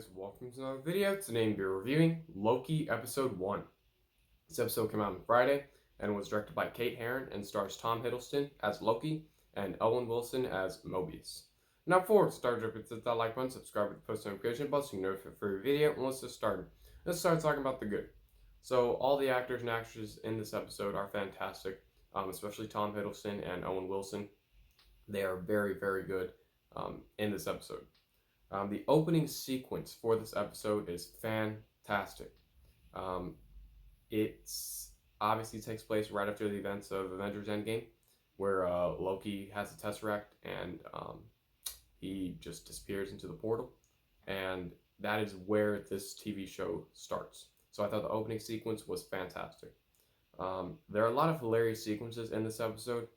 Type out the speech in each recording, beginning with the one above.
guys, welcome to another video. Today we'll be reviewing Loki Episode 1. This episode came out on Friday and was directed by Kate Herron and stars Tom Hiddleston as Loki and Owen Wilson as Mobius. Now before we start, hit that like button, subscribe with the post notification bell so you can know for every video, and let's just start. Let's start talking about the good. So all the actors and actresses in this episode are fantastic, especially Tom Hiddleston and Owen Wilson. They are very, very good in this episode. The opening sequence for this episode is fantastic. It obviously takes place right after the events of Avengers Endgame, where Loki has the Tesseract and he just disappears into the portal, and that is where this TV show starts. So I thought the opening sequence was fantastic. There are a lot of hilarious sequences in this episode,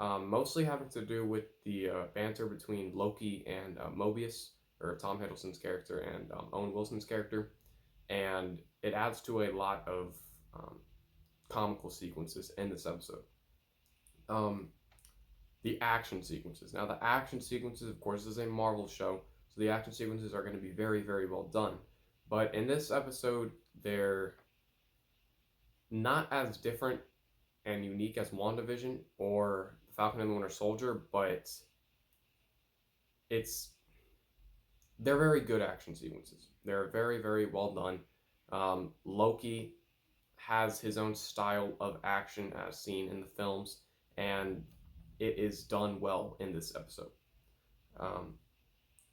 mostly having to do with the banter between Loki and Mobius, or Tom Hiddleston's character, and Owen Wilson's character, and it adds to a lot of comical sequences in this episode. The action sequences. Now, the action sequences, of course, is a Marvel show, so the action sequences are going to be very, very well done. But in this episode, they're not as different and unique as WandaVision or The Falcon and the Winter Soldier, but they're very good action sequences. They're very, very well done. Loki has his own style of action as seen in the films, and it is done well in this episode.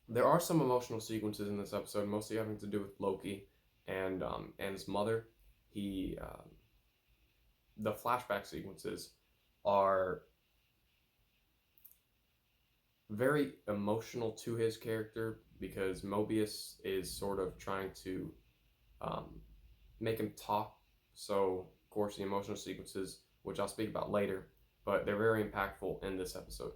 There are some emotional sequences in this episode, mostly having to do with Loki and his mother. The flashback sequences are very emotional to his character because Mobius is sort of trying to make him talk. So, of course, the emotional sequences, which I'll speak about later, but they're very impactful in this episode.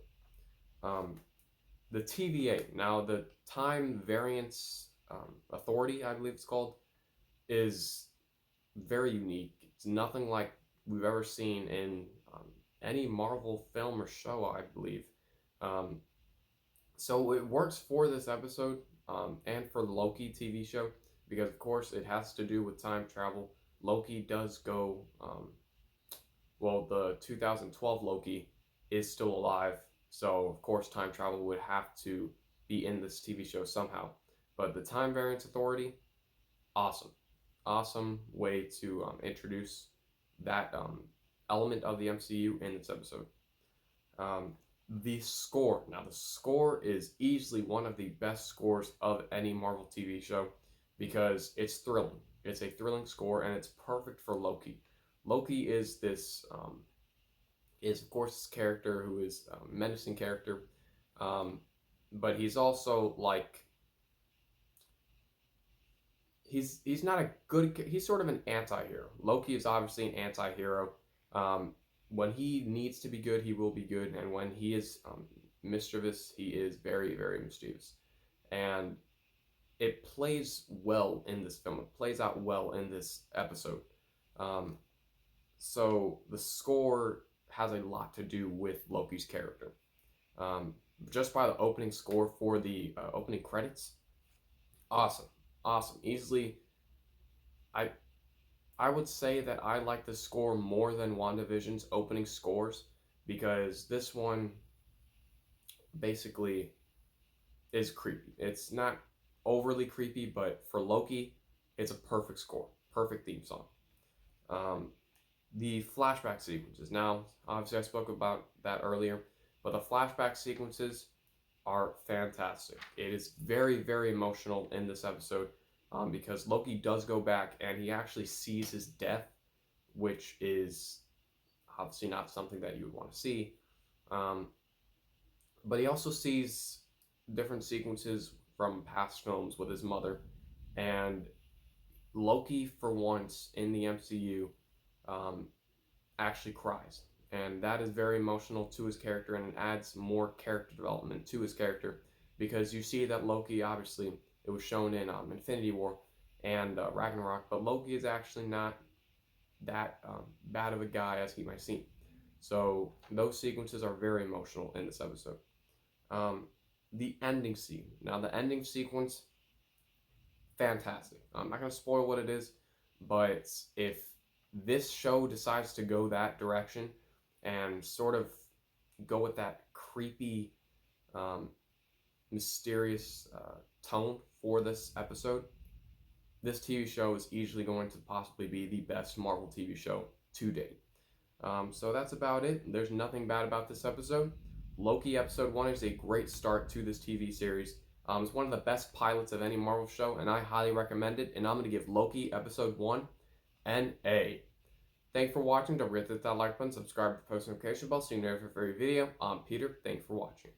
The TVA, now the Time Variance Authority, I believe it's called, is very unique. It's nothing like we've ever seen in any Marvel film or show, I believe. So it works for this episode and for the Loki TV show because, of course, it has to do with time travel. Loki does go, the 2012 Loki is still alive, so of course time travel would have to be in this TV show somehow. But the Time Variance Authority, awesome way to introduce that element of the MCU in this episode. The score. Now, the score is easily one of the best scores of any Marvel TV show because it's thrilling. It's a thrilling score, and it's perfect for Loki. Loki is of course this character who is a menacing character, but he's also like he's not a good. He's sort of an anti-hero. Loki is obviously an anti-hero. When he needs to be good, he will be good, and when he is mischievous, he is very, very mischievous. And it plays well in this film. It plays out well in this episode. So the score has a lot to do with Loki's character. Just by the opening score for the opening credits, awesome. Easily, I would say that I like the score more than WandaVision's opening scores because this one basically is creepy. It's not overly creepy, but for Loki, it's a perfect score, perfect theme song. The flashback sequences. Now, obviously I spoke about that earlier, but the flashback sequences are fantastic. It is very, very emotional in this episode. Because Loki does go back and he actually sees his death, which is obviously not something that you would want to see. But he also sees different sequences from past films with his mother. And Loki, for once in the MCU, actually cries. And that is very emotional to his character, and it adds more character development to his character because you see that Loki, obviously, it was shown in Infinity War and Ragnarok, but Loki is actually not that bad of a guy as he might seem. So those sequences are very emotional in this episode. The ending scene. Now, the ending sequence fantastic. I'm not going to spoil what it is, but if this show decides to go that direction and sort of go with that creepy, um, mysterious tone for this episode, this TV show is easily going to possibly be the best Marvel TV show to date. So that's about it. There's nothing bad about this episode. Loki episode 1 is a great start to this TV series. It's one of the best pilots of any Marvel show, and I highly recommend it. And I'm going to give Loki episode 1 an A. Thanks for watching. Don't forget to hit that like button, subscribe, post notification bell so you know for every video. I'm Peter. Thanks for watching.